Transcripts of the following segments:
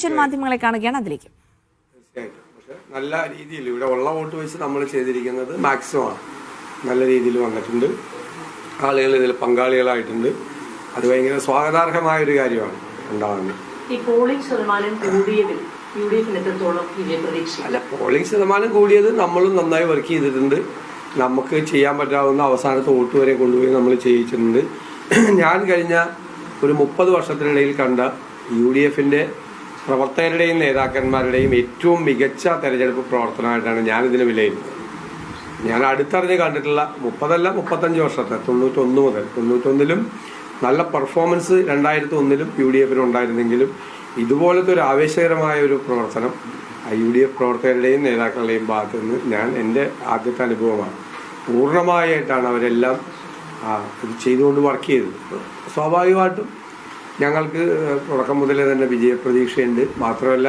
Asian മാധ്യമങ്ങളെ കാണുകയാണ്. അതിലേക്ക് തീർച്ചയായിട്ടും. പക്ഷെ നല്ല രീതിയിൽ ഇവിടെ ഉള്ള വോട്ട് വെച്ച് നമ്മൾ ചെയ്തിരിക്കുന്നത് മാക്സിമം ആണ്. നല്ല രീതിയിൽ വന്നിട്ടുണ്ട്, ആളുകൾ ഇതിൽ പങ്കാളികളായിട്ടുണ്ട്. അത് ഭയങ്കര സ്വാഗതാർഹമായ ഒരു കാര്യമാണ് ഉണ്ടാകുന്നത്. ഈ പോളിംഗ് ശതമാനം കൂടിയതിൽ UDF എത്രത്തോളം വിജയപ്രതീക്ഷ? അല്ല, പോളിംഗ് ശതമാനം കൂടിയത് നമ്മളും നന്നായി വർക്ക് ചെയ്തിട്ടുണ്ട്. നമുക്ക് ചെയ്യാൻ പറ്റാവുന്ന അവസാനത്തെ വോട്ട് വരെ കൊണ്ടുപോയി നമ്മൾ ചെയ്യിച്ചിട്ടുണ്ട്. ഞാൻ കഴിഞ്ഞ ഒരു 30 വർഷത്തിനിടയിൽ കണ്ട UDFന്റെ പ്രവർത്തകരുടെയും നേതാക്കന്മാരുടെയും ഏറ്റവും മികച്ച തെരഞ്ഞെടുപ്പ് പ്രവർത്തനമായിട്ടാണ് ഞാനിതിനെ വിലയിരുത്തുന്നത്. ഞാൻ അടുത്തറിഞ്ഞ് കണ്ടിട്ടുള്ള 30 35 വർഷത്തെ 91 മുതൽ 91ലും നല്ല പെർഫോമൻസ് 2001ലും UDFന് ഉണ്ടായിരുന്നെങ്കിലും ഇതുപോലത്തെ ഒരു ആവേശകരമായ ഒരു പ്രവർത്തനം UDF പ്രവർത്തകരുടെയും നേതാക്കളുടെയും ഭാഗത്തു നിന്ന് എൻ്റെ ആദ്യത്തെ അനുഭവമാണ്. പൂർണ്ണമായിട്ടാണ് അവരെല്ലാം ഇത് ചെയ്തുകൊണ്ട് വർക്ക് ചെയ്തത്. സ്വാഭാവികമായിട്ടും ഞങ്ങൾക്ക് തുടക്കം മുതലേ തന്നെ വിജയപ്രതീക്ഷയുണ്ട്. മാത്രമല്ല,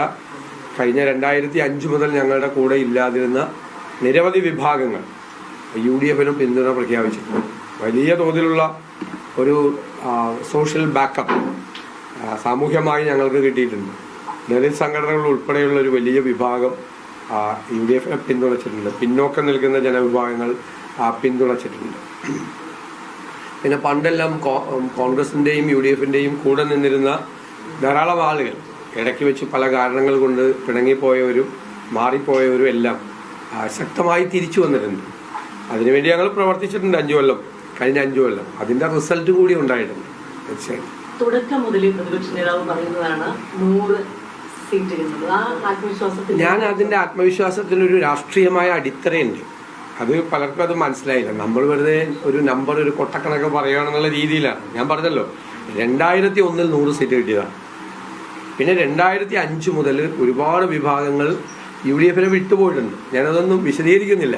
കഴിഞ്ഞ 2005 മുതൽ ഞങ്ങളുടെ കൂടെ ഇല്ലാതിരുന്ന നിരവധി വിഭാഗങ്ങൾ UDFനും പിന്തുണ പ്രഖ്യാപിച്ചിട്ടുണ്ട്. വലിയ തോതിലുള്ള ഒരു സോഷ്യൽ ബാക്കപ്പ് സാമൂഹ്യമായി ഞങ്ങൾക്ക് കിട്ടിയിട്ടുണ്ട്. ദളിത് സംഘടനകൾ ഉൾപ്പെടെയുള്ള ഒരു വലിയ വിഭാഗം UDFനെ പിന്തുണച്ചിട്ടുണ്ട്. പിന്നോക്കം നിൽക്കുന്ന ജനവിഭാഗങ്ങൾ പിന്തുണച്ചിട്ടുണ്ട്. പിന്നെ പണ്ടെല്ലാം കോൺഗ്രസിൻ്റെയും UDFൻ്റെയും കൂടെ നിന്നിരുന്ന ധാരാളം ആളുകൾ ഇടയ്ക്ക് വെച്ച് പല കാരണങ്ങൾ കൊണ്ട് പിണങ്ങിപ്പോയവരും മാറിപ്പോയവരും എല്ലാം ശക്തമായി തിരിച്ചു വന്നിട്ടുണ്ട്. അതിനുവേണ്ടി ഞങ്ങൾ പ്രവർത്തിച്ചിട്ടുണ്ട് 5 കൊല്ലം, കഴിഞ്ഞ 5 കൊല്ലം. അതിൻ്റെ റിസൾട്ട് കൂടി ഉണ്ടായിട്ടുണ്ട്. തീർച്ചയായും തുടക്കം മുതൽ പ്രതിപക്ഷ നേതാവ് പറയുന്നതാണ് 100 സീറ്റ് എന്നത്. ആ ആത്മവിശ്വാസത്തിൽ ഞാൻ അതിൻ്റെ ആത്മവിശ്വാസത്തിനൊരു രാഷ്ട്രീയമായ അടിത്തറയുണ്ട്. അത് പലർക്കും അത് മനസ്സിലായില്ല. നമ്മൾ വെറുതെ ഒരു നമ്പർ, ഒരു കൊട്ടക്കണക്ക് പറയുകയാണെന്നുള്ള രീതിയിലാണ്. ഞാൻ പറഞ്ഞല്ലോ, 2001 100 സീറ്റ് കിട്ടിയതാണ്. പിന്നെ 2005 മുതൽ ഒരുപാട് വിഭാഗങ്ങൾ UDFനെ വിട്ടുപോയിട്ടുണ്ട്. ഞാനതൊന്നും വിശദീകരിക്കുന്നില്ല.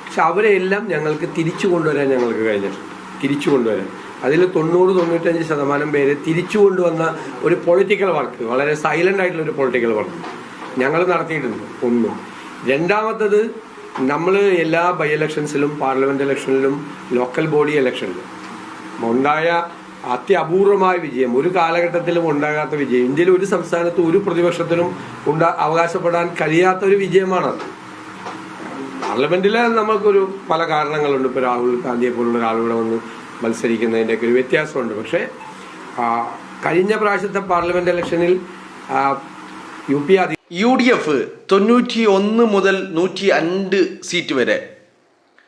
പക്ഷെ അവരെല്ലാം ഞങ്ങൾക്ക് തിരിച്ചു കൊണ്ടുവരാൻ ഞങ്ങൾക്ക് കഴിഞ്ഞിട്ടുണ്ട്. തിരിച്ചു കൊണ്ടുവരാൻ അതിൽ 90-95% പേര് തിരിച്ചു കൊണ്ടുവന്ന ഒരു പൊളിറ്റിക്കൽ വർക്ക്, വളരെ സൈലൻ്റ് ആയിട്ടുള്ളൊരു പൊളിറ്റിക്കൽ വർക്ക് ഞങ്ങൾ നടത്തിയിട്ടുണ്ട്. ഒന്ന്. രണ്ടാമത്തത്, നമ്മൾ എല്ലാ ബൈ ഇലക്ഷൻസിലും പാർലമെൻറ്റ് ഇലക്ഷനിലും ലോക്കൽ ബോഡി ഇലക്ഷനിലും ഉണ്ടായ അത്യപൂർവമായ വിജയം, ഒരു കാലഘട്ടത്തിലും ഉണ്ടാകാത്ത വിജയം, ഇന്ത്യയിൽ ഒരു സംസ്ഥാനത്ത് ഒരു പ്രതിപക്ഷത്തിനും അവകാശപ്പെടാൻ കഴിയാത്ത ഒരു വിജയമാണത്. പാർലമെൻറ്റിൽ നമുക്കൊരു പല കാരണങ്ങളുണ്ട്. ഇപ്പോൾ രാഹുൽ ഗാന്ധിയെ പോലുള്ള ഒരാളിവിടെ വന്ന് മത്സരിക്കുന്നതിൻ്റെയൊക്കെ ഒരു വ്യത്യാസമുണ്ട്. പക്ഷേ കഴിഞ്ഞ പ്രാവശ്യത്തെ പാർലമെൻറ്റ് ഇലക്ഷനിൽ UDF 91 മുതൽ 105 സീറ്റ് വരെ,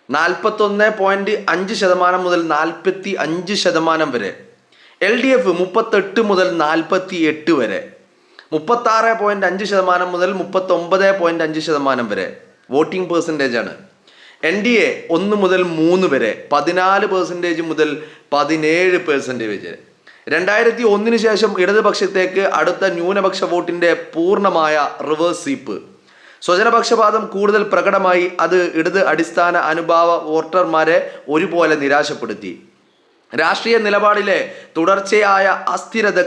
41.5% മുതൽ 45% വരെ. LDF 38 മുതൽ 48 വരെ, 36.5% മുതൽ 39.5% വരെ വോട്ടിംഗ് പെർസെൻറ്റേജ് ആണ്. NDA 1 മുതൽ 3 വരെ 14% മുതൽ 17% വരെ. 2001 ശേഷം ഇടതുപക്ഷത്തേക്ക് അടുത്ത ന്യൂനപക്ഷ വോട്ടിന്റെ പൂർണ്ണമായ റിവേഴ്സ് സ്വീപ്പ്. സ്വജനപക്ഷപാതം കൂടുതൽ പ്രകടമായി. അത് ഇടത് അടിസ്ഥാന അനുഭാവ വോട്ടർമാരെ ഒരുപോലെ നിരാശപ്പെടുത്തി. രാഷ്ട്രീയ നിലപാടിലെ തുടർച്ചയായ അസ്ഥിരത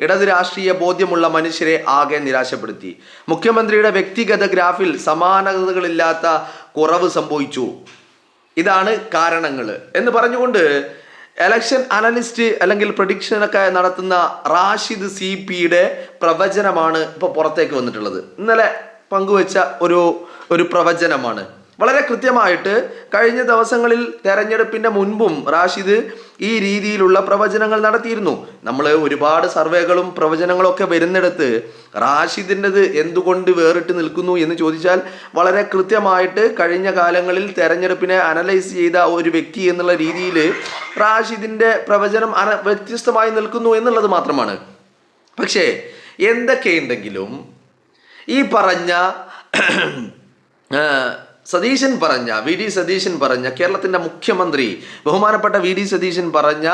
ഇടത് രാഷ്ട്രീയ ബോധ്യമുള്ള മനുഷ്യരെ ആകെ നിരാശപ്പെടുത്തി. മുഖ്യമന്ത്രിയുടെ വ്യക്തിഗത ഗ്രാഫിൽ സമാനതകളില്ലാത്ത കുറവ് സംഭവിച്ചു. ഇതാണ് കാരണങ്ങൾ എന്ന് പറഞ്ഞുകൊണ്ട് എലക്ഷൻ അനലിസ്റ്റ് അല്ലെങ്കിൽ പ്രഡിക്ഷനൊക്കെ നടത്തുന്ന റാഷിദ് CPയുടെ പ്രവചനമാണ് ഇപ്പോൾ പുറത്തേക്ക് വന്നിട്ടുള്ളത്. ഇന്നലെ പങ്കുവെച്ച ഒരു പ്രവചനമാണ്. വളരെ കൃത്യമായിട്ട് കഴിഞ്ഞ ദിവസങ്ങളിൽ തെരഞ്ഞെടുപ്പിന്റെ മുൻപും റാഷിദ് ഈ രീതിയിലുള്ള പ്രവചനങ്ങൾ നടത്തിയിരുന്നു. നമ്മൾ ഒരുപാട് സർവേകളും പ്രവചനങ്ങളും ഒക്കെ വരുന്നിടത്ത് റാഷിദിൻ്റെത് എന്തുകൊണ്ട് വേറിട്ട് നിൽക്കുന്നു എന്ന് ചോദിച്ചാൽ വളരെ കൃത്യമായിട്ട് കഴിഞ്ഞ കാലങ്ങളിൽ തെരഞ്ഞെടുപ്പിനെ അനലൈസ് ചെയ്ത ഒരു വ്യക്തി എന്നുള്ള രീതിയിൽ റാഷിദിൻ്റെ പ്രവചനം വ്യത്യസ്തമായി നിൽക്കുന്നു എന്നുള്ളത് മാത്രമാണ്. പക്ഷേ എന്തൊക്കെയുണ്ടെങ്കിലും ഈ പറഞ്ഞ വി ഡി സതീശൻ പറഞ്ഞ കേരളത്തിൻ്റെ മുഖ്യമന്ത്രി ബഹുമാനപ്പെട്ട വി ഡി സതീശൻ പറഞ്ഞ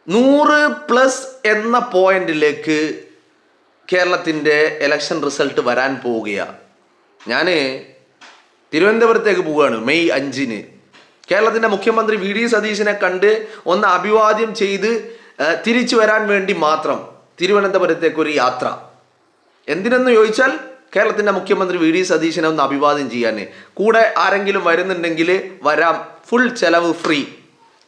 100+ എന്ന പോയിന്റിലേക്ക് കേരളത്തിൻ്റെ ഇലക്ഷൻ റിസൾട്ട് വരാൻ പോവുകയാണ്. ഞാൻ തിരുവനന്തപുരത്തേക്ക് പോവുകയാണ് മെയ് 5-ന്. കേരളത്തിൻ്റെ മുഖ്യമന്ത്രി വി ഡി സതീശനെ കണ്ട് ഒന്ന് അഭിവാദ്യം ചെയ്ത് തിരിച്ചു വരാൻ വേണ്ടി മാത്രം തിരുവനന്തപുരത്തേക്ക് ഒരു യാത്ര. എന്തിനെന്ന് ചോദിച്ചാൽ കേരളത്തിൻ്റെ മുഖ്യമന്ത്രി വി ഡി സതീശനെ ഒന്ന് അഭിവാദ്യം ചെയ്യാൻ. കൂടെ ആരെങ്കിലും വരുന്നുണ്ടെങ്കിൽ വരാം, ഫുൾ ചെലവ് ഫ്രീ.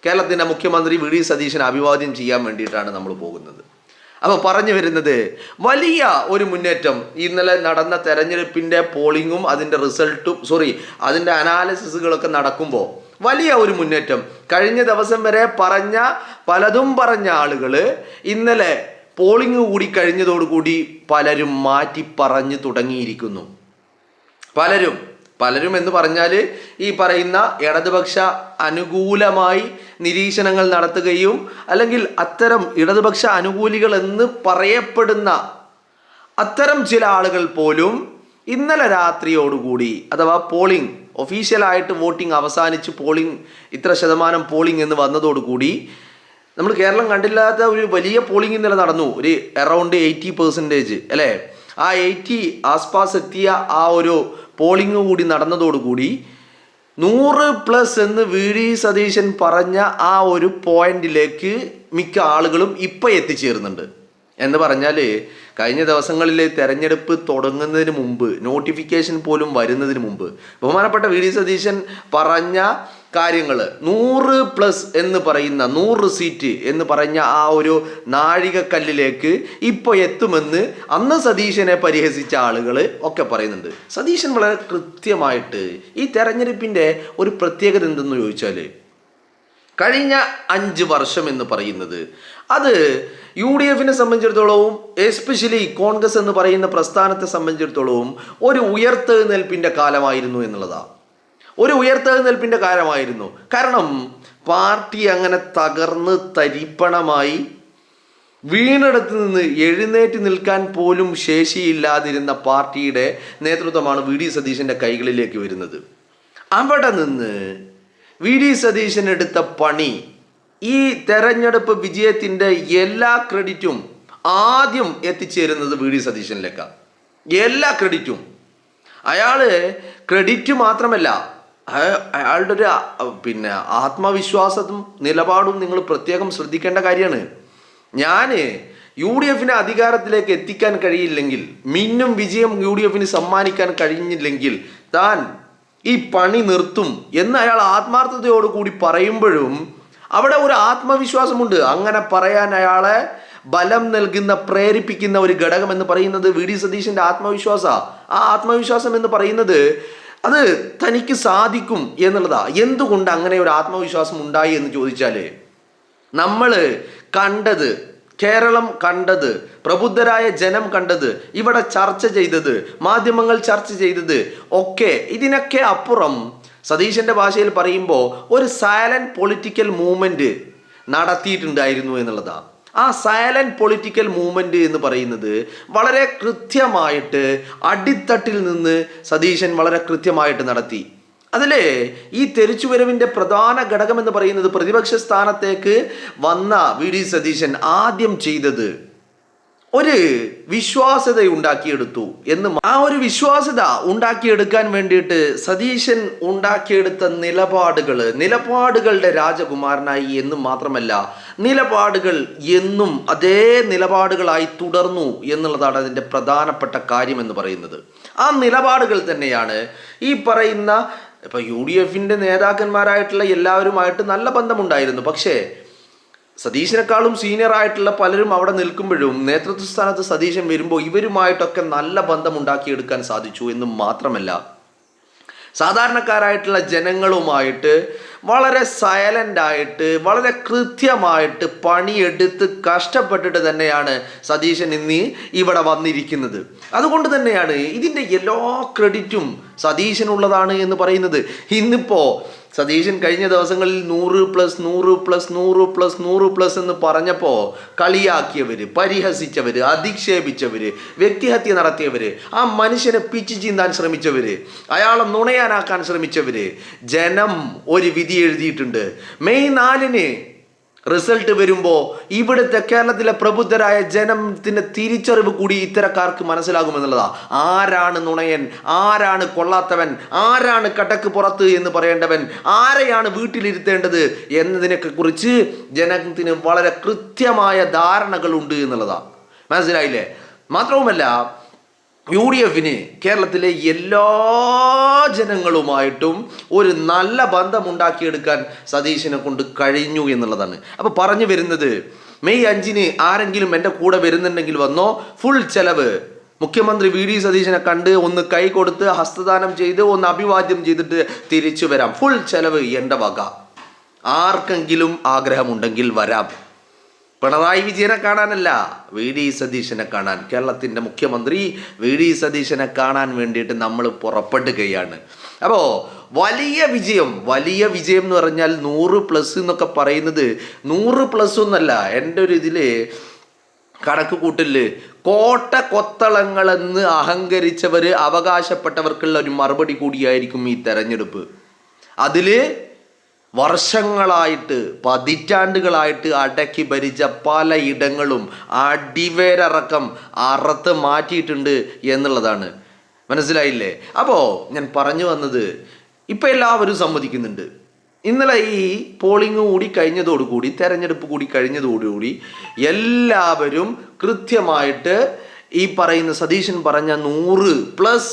കേരളത്തിൻ്റെ മുഖ്യമന്ത്രി വി ഡി സതീശനെ അഭിവാദ്യം ചെയ്യാൻ വേണ്ടിയിട്ടാണ് നമ്മൾ പോകുന്നത്. അപ്പോൾ പറഞ്ഞു വരുന്നത് വലിയ ഒരു മുന്നേറ്റം ഇന്നലെ നടന്ന തെരഞ്ഞെടുപ്പിൻ്റെ പോളിങ്ങും അതിൻ്റെ റിസൾട്ടും അതിൻ്റെ അനാലിസിസുകളൊക്കെ നടക്കുമ്പോൾ വലിയ ഒരു മുന്നേറ്റം. കഴിഞ്ഞ ദിവസം വരെ പലതും പറഞ്ഞ ആളുകൾ ഇന്നലെ പോളിംഗ് കൂടി കഴിഞ്ഞതോടുകൂടി പലരും മാറ്റി പറഞ്ഞു തുടങ്ങിയിരിക്കുന്നു. പലരും എന്ന് പറഞ്ഞാൽ ഈ പറയുന്ന ഇടതുപക്ഷ അനുകൂലമായി നിരീക്ഷണങ്ങൾ നടത്തുകയും അല്ലെങ്കിൽ അത്തരം ഇടതുപക്ഷ അനുകൂലികൾ എന്ന് പറയപ്പെടുന്ന അത്തരം ചില ആളുകൾ പോലും ഇന്നലെ രാത്രിയോടുകൂടി അഥവാ പോളിംഗ് ഒഫീഷ്യലായിട്ട് വോട്ടിംഗ് അവസാനിച്ച് ഇത്ര ശതമാനം പോളിംഗ് എന്ന് വന്നതോടുകൂടി നമ്മൾ കേരളം കണ്ടില്ലാത്ത ഒരു വലിയ പോളിംഗ് ഇന്നലെ നടന്നു. ഒരു അറൗണ്ട് 80% അല്ലേ? ആ 80 ആസ്പാസ് എത്തിയ ആ ഒരു പോളിംഗ് കൂടി നടന്നതോടുകൂടി 100+ എന്ന് വി ഡി സതീശൻ പറഞ്ഞ ആ ഒരു പോയിന്റിലേക്ക് മിക്ക ആളുകളും ഇപ്പം എത്തിച്ചേരുന്നുണ്ട്. എന്ന് പറഞ്ഞാൽ കഴിഞ്ഞ ദിവസങ്ങളിൽ തെരഞ്ഞെടുപ്പ് തുടങ്ങുന്നതിന് മുമ്പ്, നോട്ടിഫിക്കേഷൻ പോലും വരുന്നതിന് മുമ്പ് ബഹുമാനപ്പെട്ട വി ഡി സതീശൻ പറഞ്ഞ കാര്യങ്ങൾ 100+ എന്ന് പറയുന്ന 100 സീറ്റ് എന്ന് പറഞ്ഞ ആ ഒരു നാഴികക്കല്ലിലേക്ക് ഇപ്പോൾ എത്തുമെന്ന് അന്ന് സതീശനെ പരിഹസിച്ച ആളുകൾ ഒക്കെ പറയുന്നുണ്ട്. സതീശൻ വളരെ കൃത്യമായിട്ട് ഈ തെരഞ്ഞെടുപ്പിൻ്റെ ഒരു പ്രത്യേകത എന്തെന്ന് ചോദിച്ചാൽ കഴിഞ്ഞ 5 വർഷം എന്ന് പറയുന്നത് അത് UDFനെ സംബന്ധിച്ചിടത്തോളവും എസ്പെഷ്യലി കോൺഗ്രസ് എന്ന് പറയുന്ന പ്രസ്ഥാനത്തെ സംബന്ധിച്ചിടത്തോളവും ഒരു ഉയർത്തെഴുന്നേൽപ്പിൻ്റെ കാലമായിരുന്നു എന്നുള്ളതാണ്. ഒരു ഉയർത്തെഴുന്നേൽപ്പിൻ്റെ കാലമായിരുന്നു. കാരണം പാർട്ടി അങ്ങനെ തകർന്ന് തരിപ്പണമായി വീണിടത്ത് നിന്ന് എഴുന്നേറ്റ് നിൽക്കാൻ പോലും ശേഷിയില്ലാതിരുന്ന പാർട്ടിയുടെ നേതൃത്വമാണ് വി ഡി സതീശൻ്റെ കൈകളിലേക്ക് വരുന്നത്. അവിടെ നിന്ന് വി ഡി സതീശൻ എടുത്ത പണി, ഈ തെരഞ്ഞെടുപ്പ് വിജയത്തിൻ്റെ എല്ലാ ക്രെഡിറ്റും ആദ്യം എത്തിച്ചേരുന്നത് വി ഡി സതീശനിലേക്കാണ്. എല്ലാ ക്രെഡിറ്റും. ക്രെഡിറ്റ് മാത്രമല്ല, അയാളുടെ ഒരു ആത്മവിശ്വാസവും നിലപാടും നിങ്ങൾ പ്രത്യേകം ശ്രദ്ധിക്കേണ്ട കാര്യമാണ്. ഞാൻ UDFനെ അധികാരത്തിലേക്ക് എത്തിക്കാൻ കഴിയില്ലെങ്കിൽ, മിന്നും വിജയം UDFന് സമ്മാനിക്കാൻ കഴിഞ്ഞില്ലെങ്കിൽ താൻ ഈ പണി നിർത്തും എന്ന് അയാൾ ആത്മാർത്ഥതയോടുകൂടി പറയുമ്പോഴും അവിടെ ഒരു ആത്മവിശ്വാസമുണ്ട്. അങ്ങനെ പറയാൻ അയാളെ ബലം നൽകുന്ന, പ്രേരിപ്പിക്കുന്ന ഒരു ഘടകം എന്ന് പറയുന്നത് വി ഡി സതീശൻ്റെ ആത്മവിശ്വാസമാണ്. ആ ആത്മവിശ്വാസം എന്ന് പറയുന്നത് അത് തനിക്ക് സാധിക്കും എന്നുള്ളതാണ്. എന്തുകൊണ്ട് അങ്ങനെ ഒരു ആത്മവിശ്വാസം ഉണ്ടായി എന്ന് ചോദിച്ചാൽ, നമ്മൾ കണ്ടത്, കേരളം കണ്ടത്, പ്രബുദ്ധരായ ജനം കണ്ടത്, ഇവിടെ ചർച്ച ചെയ്തത്, മാധ്യമങ്ങൾ ചർച്ച ചെയ്തത് ഒക്കെ ഇതിനൊക്കെ അപ്പുറം സതീശൻ്റെ ഭാഷയിൽ പറയുമ്പോൾ ഒരു സൈലന്റ് പൊളിറ്റിക്കൽ മൂവ്മെന്റ് നടത്തിയിട്ടുണ്ടായിരുന്നു എന്നുള്ളതാണ്. ആ സൈലന്റ് പൊളിറ്റിക്കൽ മൂവ്മെന്റ് എന്ന് പറയുന്നത് വളരെ കൃത്യമായിട്ട് അടിത്തട്ടിൽ നിന്ന് സതീശൻ വളരെ കൃത്യമായിട്ട് നടത്തി. അതിൽ ഈ തെരിച്ചുവരവിൻ്റെ പ്രധാന ഘടകം എന്ന് പറയുന്നത് പ്രതിപക്ഷ സ്ഥാനത്തേക്ക് വന്ന വി ഡി സതീശൻ ആദ്യം ചെയ്തത് ഒരു വിശ്വാസ്യത ഉണ്ടാക്കിയെടുത്തു എന്ന്. ആ ഒരു വിശ്വാസ്യത ഉണ്ടാക്കിയെടുക്കാൻ വേണ്ടിയിട്ട് സതീശൻ ഉണ്ടാക്കിയെടുത്ത നിലപാടുകളുടെ രാജകുമാരനായി എന്നും മാത്രമല്ല, നിലപാടുകൾ എന്നും അതേ നിലപാടുകളായി തുടർന്നു എന്നുള്ളതാണ് അതിൻ്റെ പ്രധാനപ്പെട്ട കാര്യം എന്ന് പറയുന്നത്. ആ നിലപാടുകൾ തന്നെയാണ് ഈ പറയുന്ന UDFൻ്റെ നേതാക്കന്മാരായിട്ടുള്ള എല്ലാവരുമായിട്ട് നല്ല ബന്ധമുണ്ടായിരുന്നു. പക്ഷേ സതീശിനെക്കാളും സീനിയർ ആയിട്ടുള്ള പലരും അവിടെ നിൽക്കുമ്പോഴും നേതൃത്വ സ്ഥാനത്ത് സതീശൻ വരുമ്പോൾ ഇവരുമായിട്ടൊക്കെ നല്ല ബന്ധം ഉണ്ടാക്കിയെടുക്കാൻ സാധിച്ചു എന്നും മാത്രമല്ല, സാധാരണക്കാരായിട്ടുള്ള ജനങ്ങളുമായിട്ട് വളരെ സൈലൻ്റായിട്ട് വളരെ കൃത്യമായിട്ട് പണിയെടുത്ത് കഷ്ടപ്പെട്ടിട്ട് തന്നെയാണ് സതീശൻ ഇന്ന് ഇവിടെ വന്നിരിക്കുന്നത്. അതുകൊണ്ട് തന്നെയാണ് ഇതിൻ്റെ എല്ലാ ക്രെഡിറ്റും സതീശനുള്ളതാണ് എന്ന് പറയുന്നത്. ഇന്നിപ്പോൾ സതീശൻ കഴിഞ്ഞ ദിവസങ്ങളിൽ 100+100+100+100+ എന്ന് പറഞ്ഞപ്പോൾ കളിയാക്കിയവർ, പരിഹസിച്ചവർ, അധിക്ഷേപിച്ചവർ, വ്യക്തിഹത്യ നടത്തിയവർ, ആ മനുഷ്യനെ പിച്ചു ചീന്താൻ ശ്രമിച്ചവർ, അയാളെ നുണയാനാക്കാൻ ശ്രമിച്ചവർ, ജനം ഒരു വിധി എഴുതിയിട്ടുണ്ട്. മെയ് 4-ന് റിസൾട്ട് വരുമ്പോൾ ഇവിടുത്തെ കേരളത്തിലെ പ്രബുദ്ധരായ ജനത്തിൻ്റെ തിരിച്ചറിവ് കൂടി ഇത്തരക്കാർക്ക് മനസ്സിലാകുമെന്നുള്ളതാണ്. ആരാണ് നുണയൻ, ആരാണ് കൊള്ളാത്തവൻ, ആരാണ് കടക്ക് പുറത്ത് എന്ന് പറയേണ്ടവൻ, ആരെയാണ് വീട്ടിലിരുത്തേണ്ടത് എന്നതിനൊക്കെ കുറിച്ച് ജനത്തിന് വളരെ കൃത്യമായ ധാരണകളുണ്ട് എന്നുള്ളതാണ്. മനസ്സിലായില്ലേ? മാത്രവുമല്ല, UDFന് കേരളത്തിലെ എല്ലാ ജനങ്ങളുമായിട്ടും ഒരു നല്ല ബന്ധമുണ്ടാക്കിയെടുക്കാൻ സതീശനെ കൊണ്ട് കഴിഞ്ഞു എന്നുള്ളതാണ്. അപ്പോൾ പറഞ്ഞു വരുന്നത് മെയ് 5-ന് ആരെങ്കിലും എൻ്റെ കൂടെ വരുന്നുണ്ടെങ്കിൽ വന്നോ, ഫുൾ ചെലവ് മുഖ്യമന്ത്രി വി ഡി സതീശനെ കണ്ട് ഒന്ന് കൈ കൊടുത്ത് ഹസ്തദാനം ചെയ്ത് ഒന്ന് അഭിവാദ്യം ചെയ്തിട്ട് തിരിച്ചു വരാം. ഫുൾ ചെലവ് എൻ്റെ വക. ആർക്കെങ്കിലും ആഗ്രഹമുണ്ടെങ്കിൽ വരാം. പിണറായി വിജയനെ കാണാനല്ല, വി ഡി സതീശനെ കാണാൻ. കേരളത്തിൻ്റെ മുഖ്യമന്ത്രി വി ഡി സതീശനെ കാണാൻ വേണ്ടിയിട്ട് നമ്മൾ പുറപ്പെടുകയാണ്. അപ്പോൾ വലിയ വിജയം എന്ന് പറഞ്ഞാൽ 100+ എന്നൊക്കെ പറയുന്നത് 100+ ഒന്നല്ല. എൻ്റെ ഒരു ഇതിൽ കണക്ക് കൂട്ടല് കോട്ട കൊത്തളങ്ങളെന്ന് അഹങ്കരിച്ചവർ അവകാശപ്പെട്ടവർക്കുള്ള ഒരു മറുപടി കൂടിയായിരിക്കും ഈ തെരഞ്ഞെടുപ്പ്. അതിൽ വർഷങ്ങളായിട്ട് പതിറ്റാണ്ടുകളായിട്ട് അടക്കി ഭരിച്ച പലയിടങ്ങളും അടിവേരറക്കം അറുത്ത് മാറ്റിയിട്ടുണ്ട് എന്നുള്ളതാണ്. മനസ്സിലായില്ലേ? അപ്പോൾ ഞാൻ പറഞ്ഞു വന്നത്, ഇപ്പം എല്ലാവരും സമ്മതിക്കുന്നുണ്ട്. ഇന്നലെ ഈ പോളിംഗ് കൂടി കഴിഞ്ഞതോടുകൂടി, തെരഞ്ഞെടുപ്പ് കൂടി കഴിഞ്ഞതോടുകൂടി എല്ലാവരും കൃത്യമായിട്ട് ഈ പറയുന്ന സതീശൻ പറഞ്ഞ 100+.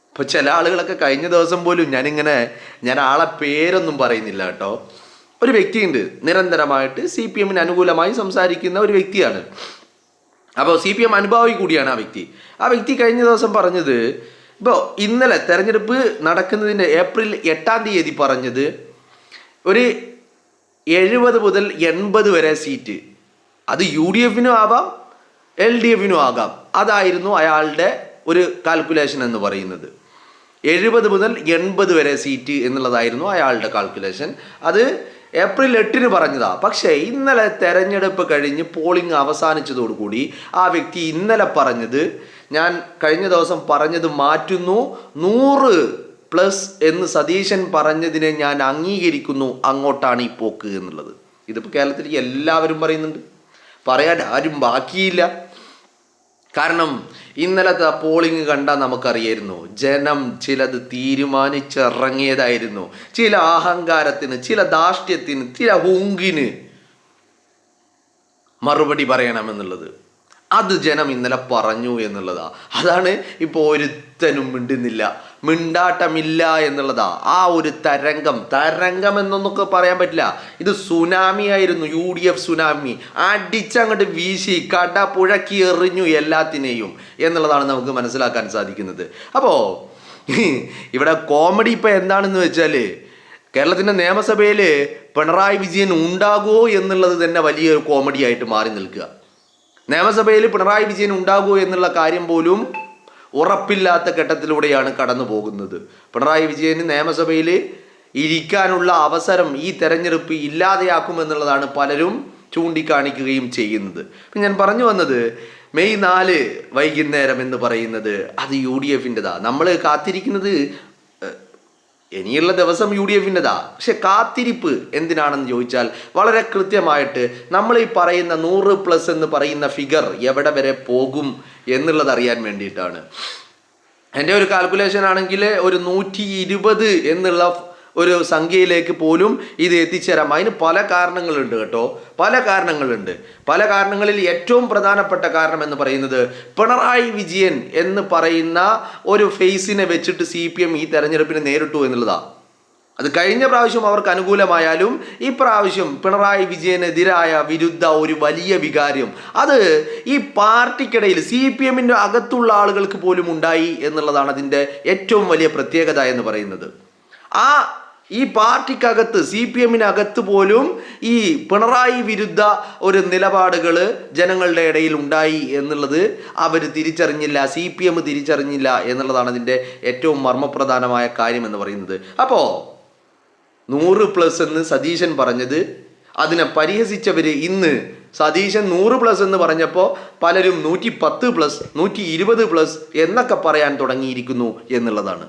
ഇപ്പോൾ ചില ആളുകളൊക്കെ കഴിഞ്ഞ ദിവസം പോലും ഞാൻ ആളെ പേരൊന്നും പറയുന്നില്ല കേട്ടോ, ഒരു വ്യക്തിയുണ്ട് നിരന്തരമായിട്ട് CPM അനുകൂലമായി സംസാരിക്കുന്ന ഒരു വ്യക്തിയാണ്. അപ്പോൾ CPM അനുഭാവി കൂടിയാണ് ആ വ്യക്തി കഴിഞ്ഞ ദിവസം പറഞ്ഞത്, ഇപ്പോൾ ഇന്നലെ തെരഞ്ഞെടുപ്പ് നടക്കുന്നതിൻ്റെ ഏപ്രിൽ 8-ാം തീയതി പറഞ്ഞത് ഒരു 70 മുതൽ 80 വരെ സീറ്റ്, അത് UDF-നും ആവാം LDF-നും ആകാം. അതായിരുന്നു അയാളുടെ ഒരു കാൽക്കുലേഷൻ എന്ന് പറയുന്നത്. 70 മുതൽ 80 വരെ സീറ്റ് എന്നുള്ളതായിരുന്നു അയാളുടെ കാൽക്കുലേഷൻ. അത് ഏപ്രിൽ 8-ന് പറഞ്ഞതാ. പക്ഷേ ഇന്നലെ തെരഞ്ഞെടുപ്പ് കഴിഞ്ഞ് പോളിംഗ് അവസാനിച്ചതോടുകൂടി ആ വ്യക്തി ഇന്നലെ പറഞ്ഞത്, ഞാൻ കഴിഞ്ഞ ദിവസം പറഞ്ഞത് മാറ്റുന്നു, 100+ എന്ന് സതീശൻ പറഞ്ഞതിനെ ഞാൻ അംഗീകരിക്കുന്നു, അങ്ങോട്ടാണ് ഈ പോക്ക് എന്നുള്ളത്. ഇതിപ്പോൾ കേരളത്തിൽ എല്ലാവരും പറയുന്നുണ്ട്, പറയാൻ ആരും ബാക്കിയില്ല. കാരണം ഇന്നലത്തെ പോളിംഗ് കണ്ടാൽ നമുക്കറിയായിരുന്നു, ജനം ചിലത് തീരുമാനിച്ചിറങ്ങിയതായിരുന്നു. ചില അഹങ്കാരത്തിന്, ചില ധാർഷ്ട്യത്തിന്, ചില ഹുങ്കിന് മറുപടി പറയണമെന്നുള്ളത്. അത് ജനം ഇന്നലെ പറഞ്ഞു എന്നുള്ളതാ. അതാണ് ഇപ്പോൾ ഒരുത്തനും മിണ്ടുന്നില്ല, മിണ്ടാട്ടമില്ല എന്നുള്ളതാ. ആ ഒരു തരംഗം എന്നൊന്നൊക്കെ പറയാൻ പറ്റില്ല. ഇത് സുനാമി ആയിരുന്നു, UDF സുനാമി. അടിച്ചങ്ങോട്ട് വീശി കട പുഴക്കി എറിഞ്ഞു എല്ലാത്തിനെയും എന്നുള്ളതാണ് നമുക്ക് മനസ്സിലാക്കാൻ സാധിക്കുന്നത്. അപ്പോൾ ഇവിടെ കോമഡി ഇപ്പം എന്താണെന്ന് വെച്ചാൽ, കേരളത്തിൻ്റെ നിയമസഭയിൽ പിണറായി വിജയൻ ഉണ്ടാകുമോ എന്നുള്ളത് തന്നെ വലിയൊരു കോമഡി ആയിട്ട് മാറി നിൽക്കുക. നിയമസഭയിൽ പിണറായി വിജയൻ ഉണ്ടാകുമോ എന്നുള്ള കാര്യം പോലും ഉറപ്പില്ലാത്ത ഘട്ടത്തിലൂടെയാണ് കടന്നു പോകുന്നത്. പിണറായി വിജയന് നിയമസഭയിൽ ഇരിക്കാനുള്ള അവസരം ഈ തെരഞ്ഞെടുപ്പ് ഇല്ലാതെയാക്കുമെന്നുള്ളതാണ് പലരും ചൂണ്ടിക്കാണിക്കുകയും ചെയ്യുന്നത്. അപ്പം ഞാൻ പറഞ്ഞു വന്നത്, മെയ് 4 വൈകുന്നേരം എന്ന് പറയുന്നത് അത് UDF-ൻ്റെതാ. നമ്മൾ കാത്തിരിക്കുന്നത് ഇനിയുള്ള ദിവസം UDF-ൻ്റെതാ. പക്ഷെ കാത്തിരിപ്പ് എന്തിനാണെന്ന് ചോദിച്ചാൽ, വളരെ കൃത്യമായിട്ട് നമ്മൾ ഈ പറയുന്ന 100+ എന്ന് പറയുന്ന ഫിഗർ എവിടെ വരെ പോകും എന്നുള്ളത് അറിയാൻ വേണ്ടിയിട്ടാണ്. എൻ്റെ ഒരു കാൽക്കുലേഷൻ ആണെങ്കിൽ ഒരു 120 എന്നുള്ള ഒരു സംഖ്യയിലേക്ക് പോലും ഇത് എത്തിച്ചേരാം. അതിന് പല കാരണങ്ങളുണ്ട് കേട്ടോ, പല കാരണങ്ങളിൽ ഏറ്റവും പ്രധാനപ്പെട്ട കാരണം എന്ന് പറയുന്നത്, പിണറായി വിജയൻ എന്ന് പറയുന്ന ഒരു ഫേസിനെ വെച്ചിട്ട് CPM ഈ തെരഞ്ഞെടുപ്പിനെ നേരിട്ടു എന്നുള്ളതാണ്. അത് കഴിഞ്ഞ പ്രാവശ്യം അവർക്ക് അനുകൂലമായാലും ഈ പ്രാവശ്യം പിണറായി വിജയനെതിരായ വിരുദ്ധ ഒരു വലിയ വികാരം അത് ഈ പാർട്ടിക്കിടയിൽ CPM-ൻ്റെ അകത്തുള്ള ആളുകൾക്ക് പോലും ഉണ്ടായി എന്നുള്ളതാണ് അതിൻ്റെ ഏറ്റവും വലിയ പ്രത്യേകത എന്ന് പറയുന്നത്. ഈ പാർട്ടിക്കകത്ത്, CPM-നകത്ത് പോലും ഈ പിണറായി വിരുദ്ധ ഒരു നിലപാടുകൾ ജനങ്ങളുടെ ഇടയിൽ ഉണ്ടായി എന്നുള്ളത് അവർ തിരിച്ചറിഞ്ഞില്ല, CPM തിരിച്ചറിഞ്ഞില്ല എന്നുള്ളതാണ് അതിൻ്റെ ഏറ്റവും മർമ്മപ്രധാനമായ കാര്യം എന്ന് പറയുന്നത്. അപ്പോൾ 100+ എന്ന് സതീശൻ പറഞ്ഞത്, അതിനെ പരിഹസിച്ചവർ ഇന്ന് സതീശൻ 100+ എന്ന് പറഞ്ഞപ്പോൾ പലരും 110+, 120+ എന്നൊക്കെ പറയാൻ തുടങ്ങിയിരിക്കുന്നു എന്നുള്ളതാണ്.